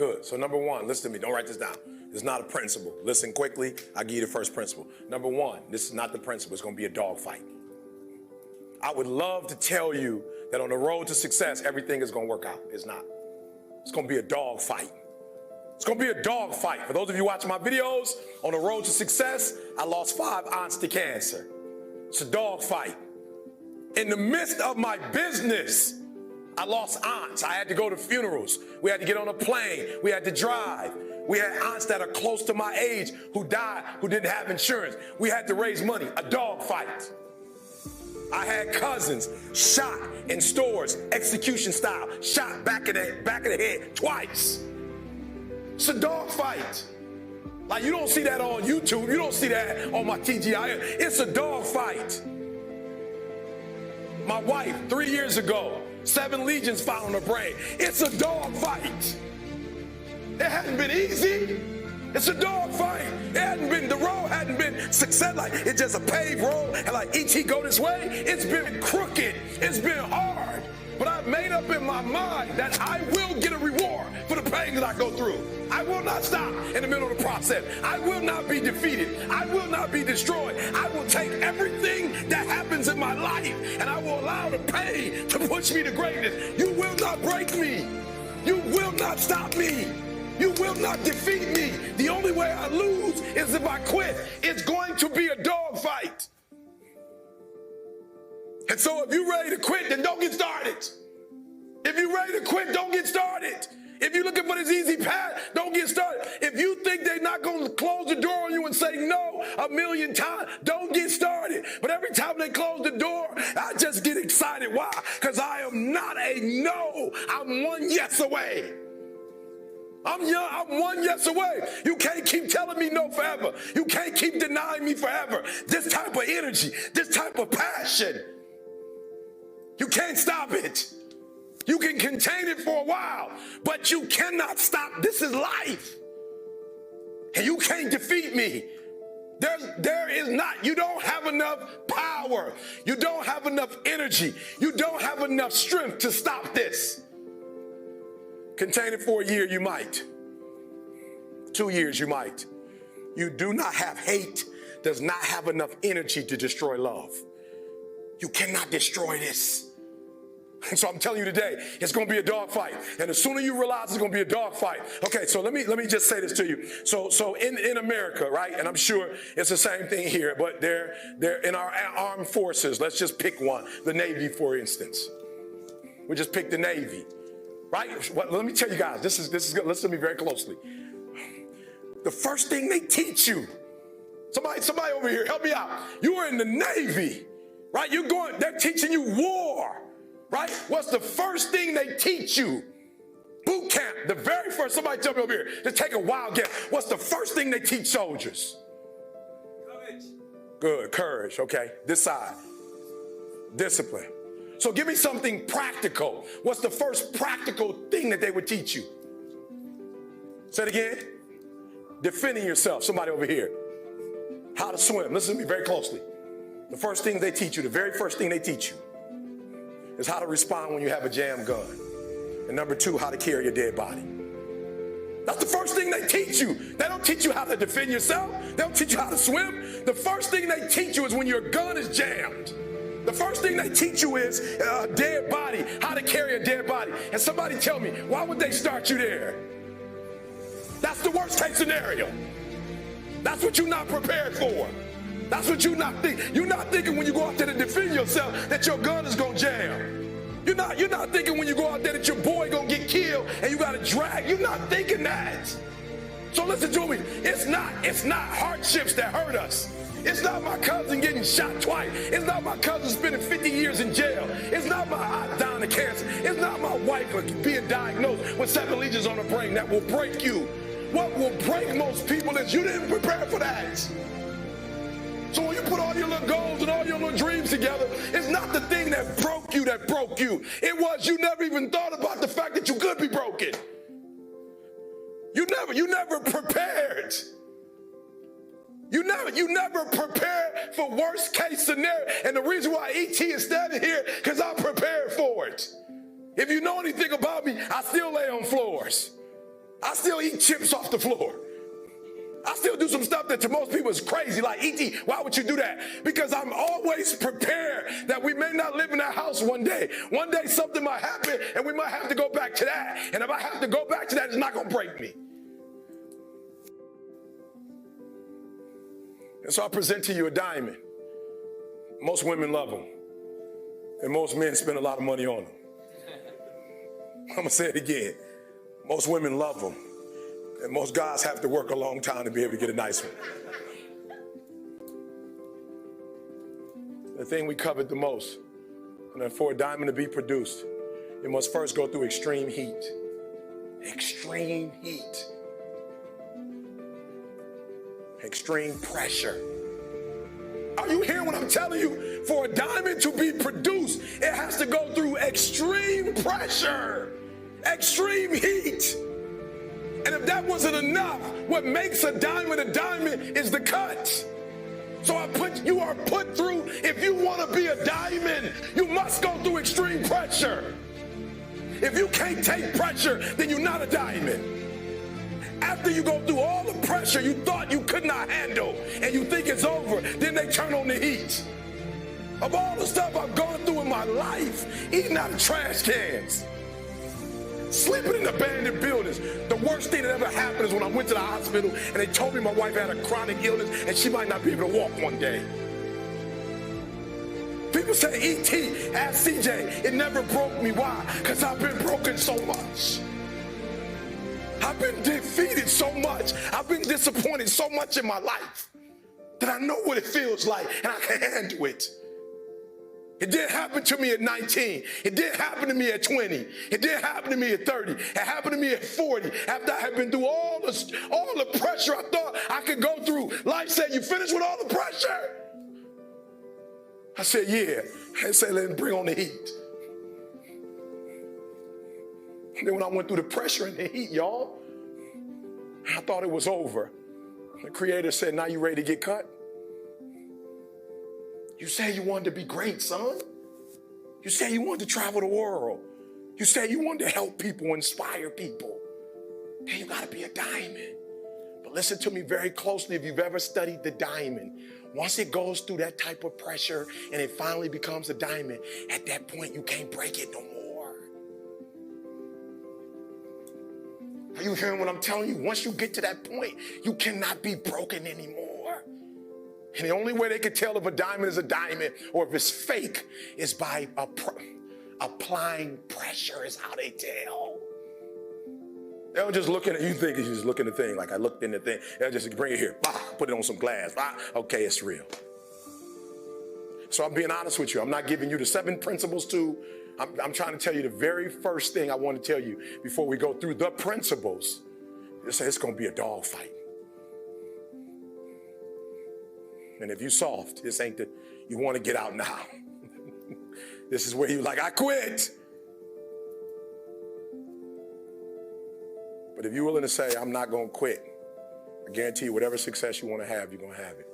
Good. So number one, listen to me. Don't write this down. It's not a principle. Listen quickly. I'll give you the first principle. Number one, this is not the principle. It's going to be a dog fight. I would love to tell you that on the road to success, everything is going to work out. It's not. It's going to be a dog fight. It's going to be a dog fight. For those of you watching my videos, on the road to success, I lost 5 aunts to cancer. It's a dog fight. In the midst of my business, I lost aunts. I had to go to funerals. We had to get on a plane. We had to drive. We had aunts that are close to my age who died, who didn't have insurance. We had to raise money. A dog fight. I had cousins shot in stores, execution style, shot back of the head twice. It's a dog fight. Like, you don't see that on YouTube. You don't see that on my TGI. It's a dog fight. My wife, 3 years ago, 7 legions found on her brain. It's a dog fight. It hadn't been easy. It's a dog fight. The road hadn't been success. Like, it's just a paved road, and like E.T. go this way. It's been crooked. It's been hard. But I've made up in my mind that I will get a reward for the pain that I go through. I will not stop in the middle of the process. I will not be defeated. I will not be destroyed. I will take everything that happens in my life, and I will allow the pain to push me to greatness. You will not break me. You will not stop me. You will not defeat me. The only way I lose is if I quit. It's going to be a dog fight. And so if you're ready to quit, then don't get started. If you're ready to quit, don't get started. If you're looking for this easy path, don't get started. If you think they're not going to close the door on you and say no 1,000,000 times, don't get started. But every time they close the door, I just get excited. Why? Because I am not a no. I'm one yes away. I'm young. I'm one yes away. You can't keep telling me no forever. You can't keep denying me forever. This type of energy, this type of passion, you can't stop it. You can contain it for a while, but you cannot stop. This is life. And you can't defeat me. There is not. You don't have enough power. You don't have enough energy. You don't have enough strength to stop this. Contain it for a year, you might. 2 years, you might. You do not have hate, does not have enough energy to destroy love. You cannot destroy this. And so I'm telling you today, it's going to be a dog fight. And the sooner you realize it's going to be a dog fight. Okay, so let me just say this to you. So in America, right, and I'm sure it's the same thing here, but they're in our armed forces. Let's just pick one, the Navy, for instance. We just pick the Navy. Right? Well, let me tell you guys, this is good. Listen to me very closely. The first thing they teach you, somebody over here, help me out. You are in the Navy, right? They're teaching you war, right? What's the first thing they teach you? Boot camp, the very first, somebody tell me over here, just take a wild guess. What's the first thing they teach soldiers? Courage. Good, courage, okay. This side, discipline. So give me something practical. What's the first practical thing that they would teach you? Say it again. Defending yourself. Somebody over here. How to swim. Listen to me very closely. The first thing they teach you, the very first thing they teach you, is how to respond when you have a jam gun. And number 2, how to carry a dead body. That's the first thing they teach you. They don't teach you how to defend yourself. They don't teach you how to swim. The first thing they teach you is when your gun is jammed. The first thing they teach you is a dead body, how to carry a dead body. And somebody tell me, why would they start you there? That's the worst case scenario. That's what you're not prepared for. That's what you're not thinking. You're not thinking when you go out there to defend yourself that your gun is going to jam. You're not thinking when you go out there that your boy going to get killed and you got to drag. You're not thinking that. So listen to me. It's not hardships that hurt us. It's not my cousin getting shot twice. It's not my cousin spending 50 years in jail. It's not my aunt dying of cancer. It's not my wife being diagnosed with 7 legions on her brain that will break you. What will break most people is you didn't prepare for that. So when you put all your little goals and all your little dreams together, it's not the thing that broke you. It was you never even thought about the fact that you could be broken. You never prepared. You never prepare for worst case scenario. And the reason why E.T. is standing here, because I'm prepared for it. If you know anything about me, I still lay on floors. I still eat chips off the floor. I still do some stuff that to most people is crazy, like E.T., why would you do that? Because I'm always prepared that we may not live in that house one day. One day something might happen and we might have to go back to that. And if I have to go back to that, it's not going to break me. And so I present to you a diamond. Most women love them. And most men spend a lot of money on them. I'm going to say it again. Most women love them. And most guys have to work a long time to be able to get a nice one. The thing we covet the most, and for a diamond to be produced, it must first go through extreme heat. Extreme heat. Extreme pressure. Are you hearing what I'm telling you? For a diamond to be produced, it has to go through extreme pressure, extreme heat. And if that wasn't enough, what makes a diamond is the cut. So you are put through, if you want to be a diamond, you must go through extreme pressure. If you can't take pressure, then you're not a diamond. After you go through all the pressure you thought you could not handle and you think it's over, then they turn on the heat. Of all the stuff I've gone through in my life, eating out of trash cans, sleeping in abandoned buildings. The worst thing that ever happened is when I went to the hospital and they told me my wife had a chronic illness and she might not be able to walk one day. People say, E.T., ask CJ, it never broke me. Why? Because I've been broken so much. I've been defeated so much. I've been disappointed so much in my life that I know what it feels like and I can handle it. It didn't happen to me at 19. It didn't happen to me at 20. It didn't happen to me at 30. It happened to me at 40. After I had been through all the pressure I thought I could go through. Life said, you finished with all the pressure? I said, yeah. I said, let him bring on the heat. And then when I went through the pressure and the heat, y'all, I thought it was over. The Creator said, now you ready to get cut? You say you wanted to be great, son. You say you wanted to travel the world. You say you wanted to help people, inspire people. Then you got to be a diamond. But listen to me very closely if you've ever studied the diamond. Once it goes through that type of pressure and it finally becomes a diamond, at that point you can't break it no more. Are you hearing what I'm telling you? Once you get to that point, you cannot be broken anymore. And the only way they can tell if a diamond is a diamond or if it's fake is by applying pressure is how they tell. They don't just look at it. You think you just look at the thing like I looked in the thing. They'll just bring it here. Bah, put it on some glass. Bah, okay, it's real. So I'm being honest with you. I'm not giving you the 7 principles to. I'm trying to tell you the very first thing I want to tell you before we go through the principles. They say it's going to be a dog fight. And if you're soft, this ain't you want to get out now. This is where you're like, I quit. But if you're willing to say, I'm not going to quit, I guarantee you whatever success you want to have, you're going to have it.